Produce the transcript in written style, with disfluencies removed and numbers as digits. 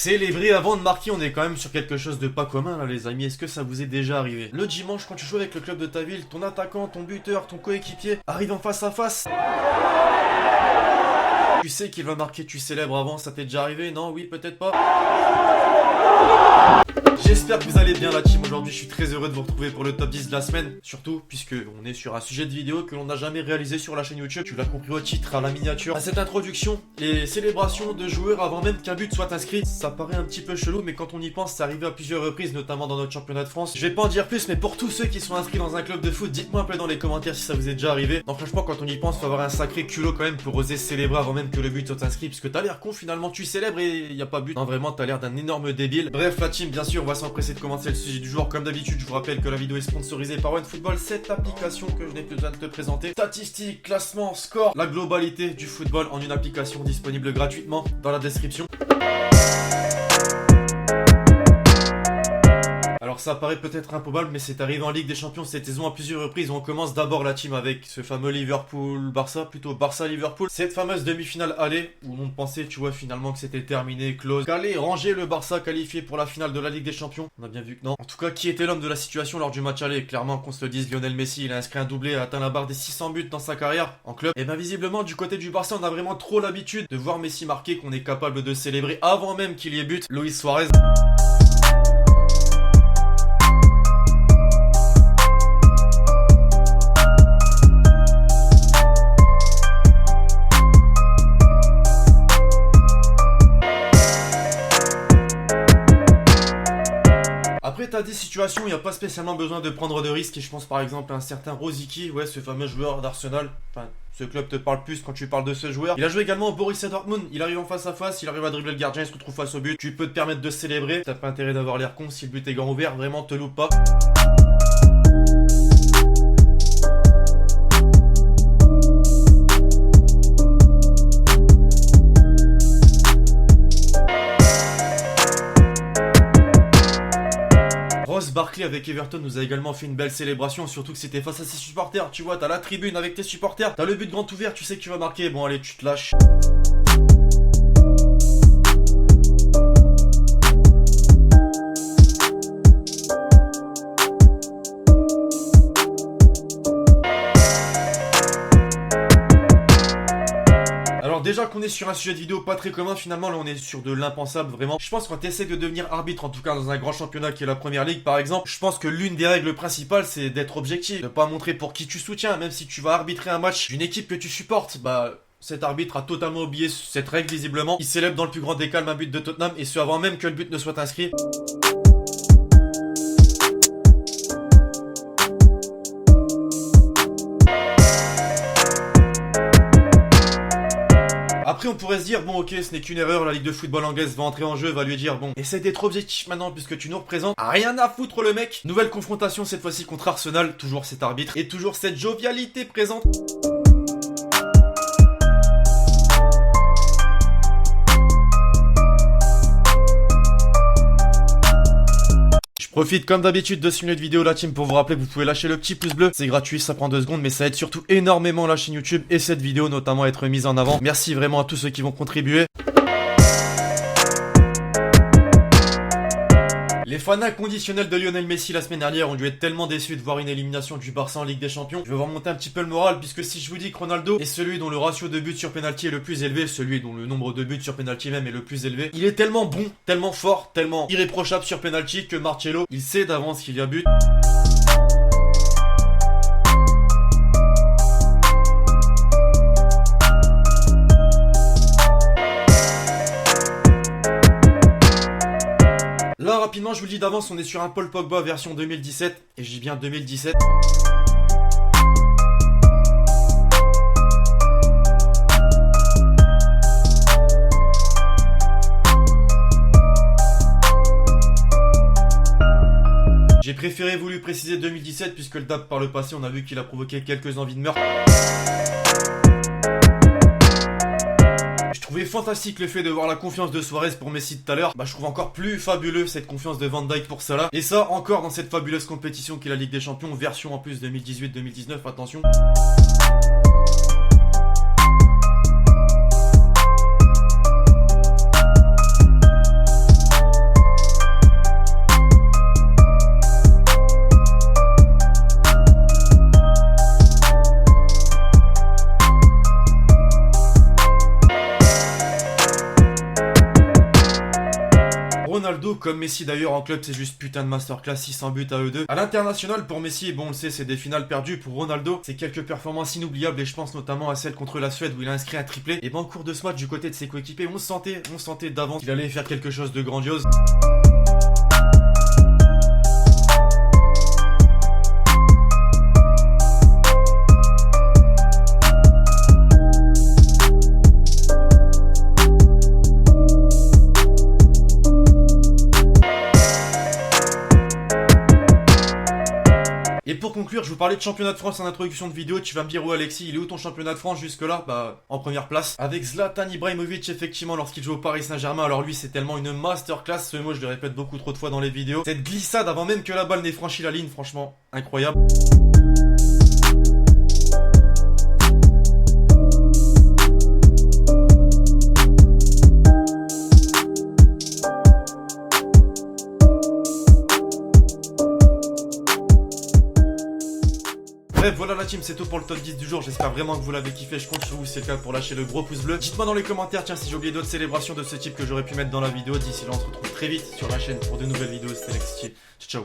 Célébrer avant de marquer, on est quand même sur quelque chose de pas commun là les amis, est-ce que ça vous est déjà arrivé? Le dimanche quand tu joues avec le club de ta ville, ton attaquant, ton buteur, ton coéquipier arrive en face à face. Tu sais qu'il va marquer, tu célèbres avant, ça t'est déjà arrivé? Non? Oui? Peut-être pas? J'espère que vous allez bien la team, aujourd'hui je suis très heureux de vous retrouver pour le top 10 de la semaine. Surtout puisque on est sur un sujet de vidéo que l'on n'a jamais réalisé sur la chaîne YouTube. Tu l'as compris au titre, à la miniature. À cette introduction, les célébrations de joueurs avant même qu'un but soit inscrit. Ça paraît un petit peu chelou mais quand on y pense, c'est arrivé à plusieurs reprises, notamment dans notre championnat de France. Je vais pas en dire plus mais pour tous ceux qui sont inscrits dans un club de foot, dites-moi un peu dans les commentaires si ça vous est déjà arrivé. Non franchement quand on y pense, faut avoir un sacré culot quand même pour oser célébrer avant même que le but soit inscrit. Parce que t'as l'air con finalement, tu célèbres et y a pas but. Non vraiment t'as l'air d'un énorme débile. Bref la team, bien sûr on va s'empresser de commencer le sujet du jour. Comme d'habitude, je vous rappelle que la vidéo est sponsorisée par OneFootball, cette application que je n'ai plus besoin de te présenter. Statistiques, classement, score, la globalité du football en une application disponible gratuitement dans la description. Alors ça paraît peut-être improbable mais c'est arrivé en Ligue des Champions cette saison à plusieurs reprises. On commence d'abord la team avec ce fameux Liverpool-Barça, plutôt Barça-Liverpool. Cette fameuse demi-finale aller où on pensait tu vois finalement que c'était terminé, close, qu'allait ranger le Barça qualifié pour la finale de la Ligue des Champions. On a bien vu que non. En tout cas qui était l'homme de la situation lors du match aller? Clairement qu'on se le dise, Lionel Messi, il a inscrit un doublé, a atteint la barre des 600 buts dans sa carrière en club. Et bien visiblement du côté du Barça on a vraiment trop l'habitude de voir Messi marquer, qu'on est capable de célébrer avant même qu'il y ait but. Luis Suarez. Après t'as des situations où il n'y a pas spécialement besoin de prendre de risques et je pense par exemple à un certain Rosicky, ouais ce fameux joueur d'Arsenal, enfin ce club te parle plus quand tu parles de ce joueur. Il a joué également au Borussia Dortmund, il arrive en face à face, il arrive à dribbler le gardien, il se retrouve face au but, tu peux te permettre de célébrer, t'as pas intérêt d'avoir l'air con, si le but est grand ouvert, vraiment te loupe pas. Ross Barkley avec Everton nous a également fait une belle célébration, surtout que c'était face à ses supporters, tu vois, t'as la tribune avec tes supporters, t'as le but grand ouvert, tu sais que tu vas marquer, bon allez tu te lâches. Déjà qu'on est sur un sujet de vidéo pas très commun, finalement là on est sur de l'impensable vraiment. Je pense que quand tu essaies de devenir arbitre, en tout cas dans un grand championnat qui est la Première Ligue par exemple, je pense que l'une des règles principales c'est d'être objectif, de pas montrer pour qui tu soutiens, même si tu vas arbitrer un match d'une équipe que tu supportes, bah cet arbitre a totalement oublié cette règle visiblement. Il célèbre dans le plus grand des calmes un but de Tottenham et ce avant même que le but ne soit inscrit. Après on pourrait se dire bon ok ce n'est qu'une erreur, la Ligue de football anglaise va entrer en jeu, va lui dire bon essaie d'être objectif maintenant puisque tu nous représentes. Rien à foutre le mec. Nouvelle confrontation cette fois-ci contre Arsenal, toujours cet arbitre et toujours cette jovialité présente. Profite comme d'habitude de ce minutes de vidéo la team pour vous rappeler que vous pouvez lâcher le petit pouce bleu, c'est gratuit, ça prend 2 secondes mais ça aide surtout énormément la chaîne YouTube et cette vidéo notamment à être mise en avant. Merci vraiment à tous ceux qui vont contribuer. Les fans inconditionnels de Lionel Messi la semaine dernière ont dû être tellement déçus de voir une élimination du Barça en Ligue des Champions. Je vais vous remonter un petit peu le moral puisque si je vous dis que Ronaldo est celui dont le ratio de buts sur penalty est le plus élevé, celui dont le nombre de buts sur penalty même est le plus élevé, il est tellement bon, tellement fort, tellement irréprochable sur penalty que Marcelo, il sait d'avance qu'il y a but. Là rapidement je vous le dis d'avance, on est sur un Paul Pogba version 2017 et je dis bien 2017. J'ai préféré voulu préciser 2017 puisque le DAP par le passé on a vu qu'il a provoqué quelques envies de meurtre. Je trouvais fantastique le fait de voir la confiance de Suarez pour Messi tout à l'heure. Bah je trouve encore plus fabuleux cette confiance de Van Dijk pour Salah. Et ça encore dans cette fabuleuse compétition qu'est la Ligue des Champions, version en plus 2018-2019, attention. Ronaldo, comme Messi d'ailleurs en club, c'est juste putain de masterclass, 600 buts à eux deux. À l'international, pour Messi, bon on le sait, c'est des finales perdues. Pour Ronaldo, c'est quelques performances inoubliables et je pense notamment à celle contre la Suède où il a inscrit un triplé. Et ben en cours de ce match, du côté de ses coéquipiers, on sentait d'avance qu'il allait faire quelque chose de grandiose. Et pour conclure, je vous parlais de championnat de France en introduction de vidéo. Tu vas me dire, oh Alexis, il est où ton championnat de France jusque-là? Bah, en première place. Avec Zlatan Ibrahimovic, effectivement, lorsqu'il joue au Paris Saint-Germain. Alors lui, c'est tellement une masterclass. Ce mot, je le répète beaucoup trop de fois dans les vidéos. Cette glissade avant même que la balle n'ait franchi la ligne, franchement, incroyable. Bref, voilà la team, c'est tout pour le top 10 du jour. J'espère vraiment que vous l'avez kiffé. Je compte sur vous, si c'est le cas, pour lâcher le gros pouce bleu. Dites-moi dans les commentaires, tiens, si j'ai oublié d'autres célébrations de ce type que j'aurais pu mettre dans la vidéo. D'ici là, on se retrouve très vite sur la chaîne pour de nouvelles vidéos. C'était Alexis. Ciao.